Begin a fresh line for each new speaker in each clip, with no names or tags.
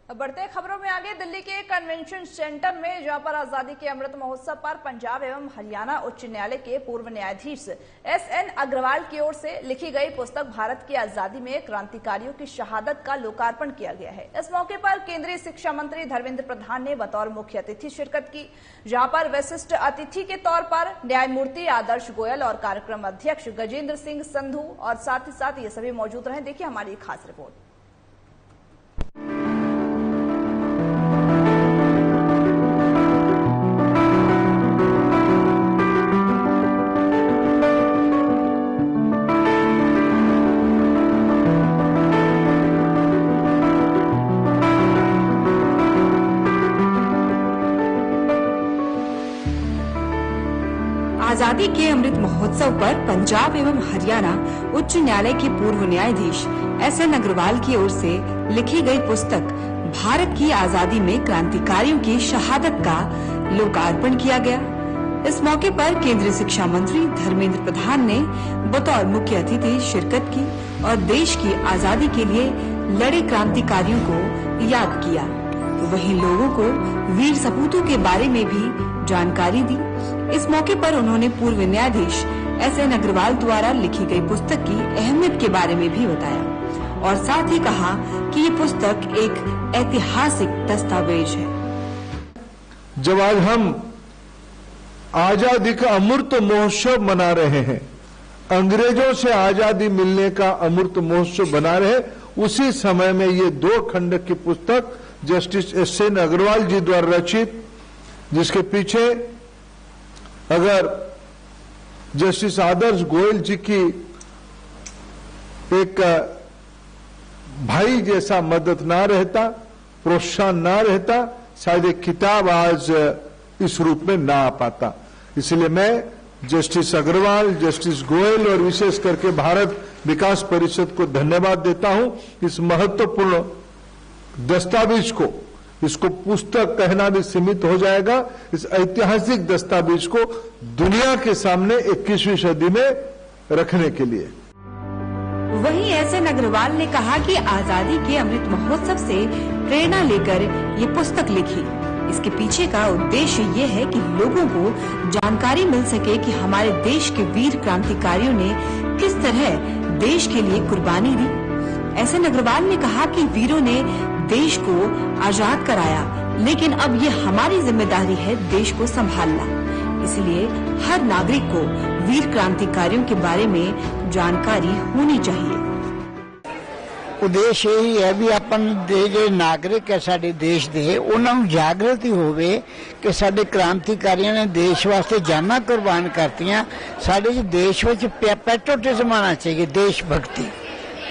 बढ़ते खबरों में आगे, दिल्ली के कन्वेंशन सेंटर में जहां पर आजादी के अमृत महोत्सव पर पंजाब एवं हरियाणा उच्च न्यायालय के पूर्व न्यायाधीश एसएन अग्रवाल की ओर से लिखी गई पुस्तक भारत की आजादी में क्रांतिकारियों की शहादत का लोकार्पण किया गया है। इस मौके पर केंद्रीय शिक्षा मंत्री धर्मेंद्र प्रधान ने बतौर मुख्य अतिथि शिरकत की, जहां पर विशिष्ट अतिथि के तौर पर न्यायमूर्ति आदर्श गोयल और कार्यक्रम अध्यक्ष गजेंद्र सिंह संधू और साथ ही साथ ये सभी मौजूद रहे। देखिए हमारी खास रिपोर्ट।
आजादी के अमृत महोत्सव पर पंजाब एवं हरियाणा उच्च न्यायालय के पूर्व न्यायाधीश एसएन अग्रवाल की ओर से लिखी गई पुस्तक भारत की आजादी में क्रांतिकारियों की शहादत का लोकार्पण किया गया। इस मौके पर केंद्रीय शिक्षा मंत्री धर्मेंद्र प्रधान ने बतौर मुख्य अतिथि शिरकत की और देश की आजादी के लिए लड़े क्रांतिकारियों को याद किया। वहीं लोगों को वीर सपूतों के बारे में भी जानकारी दी। इस मौके पर उन्होंने पूर्व न्यायाधीश एसएन अग्रवाल द्वारा लिखी गई पुस्तक की अहमियत के बारे में भी बताया और साथ ही कहा कि ये पुस्तक एक ऐतिहासिक दस्तावेज है।
जब आज हम आजादी का अमृत महोत्सव मना रहे हैं, अंग्रेजों से आजादी मिलने का अमृत महोत्सव बना रहे, उसी समय में ये 2 खंड की पुस्तक जस्टिस एसएन अग्रवाल जी द्वारा रचित, जिसके पीछे अगर जस्टिस आदर्श गोयल जी की एक भाई जैसा मदद ना रहता, प्रोत्साहन ना रहता, शायद एक किताब आज इस रूप में ना आ पाता। इसलिए मैं जस्टिस अग्रवाल, जस्टिस गोयल और विशेष करके भारत विकास परिषद को धन्यवाद देता हूं। इस महत्वपूर्ण दस्तावेज को, इसको पुस्तक कहना भी सीमित हो जाएगा, इस ऐतिहासिक दस्तावेज को दुनिया के सामने 21वीं सदी में रखने के लिए।
वहीं एसएन अग्रवाल ने कहा कि आजादी के अमृत महोत्सव से प्रेरणा लेकर ये पुस्तक लिखी। इसके पीछे का उद्देश्य ये है कि लोगों को जानकारी मिल सके कि हमारे देश के वीर क्रांतिकारियों ने किस तरह देश के लिए कुर्बानी दी। एसएन अग्रवाल ने कहा कि वीरों ने देश को आजाद कराया, लेकिन अब ये हमारी जिम्मेदारी है देश को संभालना। इसलिए हर नागरिक को वीर क्रांतिकारियों के बारे में जानकारी होनी चाहिए।
उद्देश्य यही है भी अपन दे जो नागरिक है साडे देश दे, उन्होंने जागृति होवे कि साडे क्रांतिकारियों ने देश वास्ते जाना कुर्बान करतियां। साडे देश विच पैट्रियोटिज्म आना चाहिए, देशभक्ति।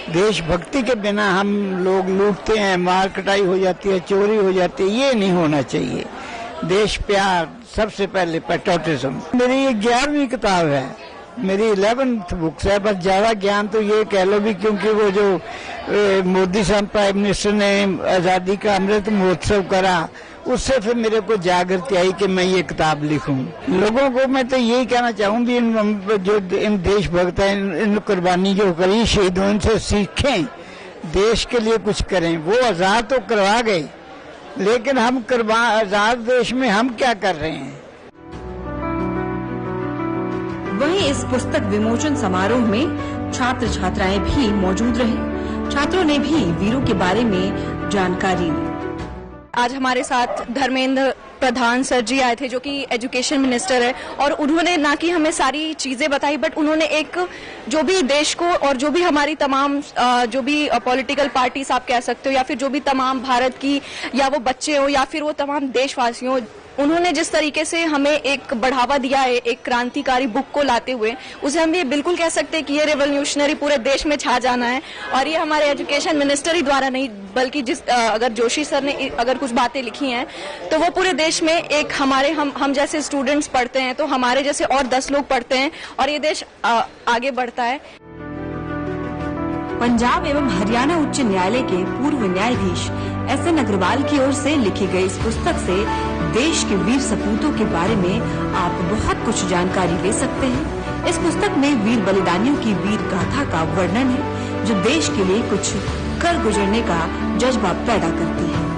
देशभक्ति के बिना हम लोग लूटते हैं, मार कटाई हो जाती है, चोरी हो जाती है, ये नहीं होना चाहिए। देश प्यार सबसे पहले, पैट्रियोटिज्म। मेरी ये 11वीं किताब है, मेरी 11th बुक्स है। बस ज्यादा ज्ञान तो ये कह लो भी, क्योंकि वो जो मोदी साहब प्राइम मिनिस्टर ने आजादी का अमृत महोत्सव करा, उससे फिर मेरे को जागृति आई कि मैं ये किताब लिखूं। लोगों को मैं तो यही कहना चाहूँ भी जो इन देशभक्त हैं, इन कुर्बानी जो करी शहीदों, इनसे सीखें, देश के लिए कुछ करें। वो आजाद तो करवा गए, लेकिन हम आजाद देश में हम क्या कर रहे हैं।
वहीं इस पुस्तक विमोचन समारोह में छात्र छात्राएं भी मौजूद रहे। छात्रों ने भी वीरों के बारे में जानकारी ली।
आज हमारे साथ धर्मेंद्र प्रधान सर जी आए थे, जो कि एजुकेशन मिनिस्टर है, और उन्होंने ना कि हमें सारी चीजें बताई, बट उन्होंने एक जो भी देश को और जो भी हमारी तमाम जो भी पॉलिटिकल पार्टीज आप कह सकते हो, या फिर जो भी तमाम भारत की, या वो बच्चे हो या फिर वो तमाम देशवासी हो, उन्होंने जिस तरीके से हमें एक बढ़ावा दिया है एक क्रांतिकारी बुक को लाते हुए, उसे हम ये बिल्कुल कह सकते हैं कि ये रेवोल्यूशनरी पूरे देश में छा जाना है। और ये हमारे एजुकेशन मिनिस्टर ही द्वारा नहीं, बल्कि अगर जोशी सर ने अगर कुछ बातें लिखी हैं तो वो पूरे देश में एक हमारे हम जैसे स्टूडेंट्स पढ़ते हैं तो हमारे जैसे और 10 लोग पढ़ते हैं और ये देश आगे बढ़ता है।
पंजाब एवं हरियाणा उच्च न्यायालय के पूर्व न्यायाधीश एसएन अग्रवाल की ओर से लिखी गई इस पुस्तक से देश के वीर सपूतों के बारे में आप बहुत कुछ जानकारी ले सकते हैं। इस पुस्तक में वीर बलिदानियों की वीर गाथा का वर्णन है, जो देश के लिए कुछ कर गुजरने का जज्बा पैदा करती है।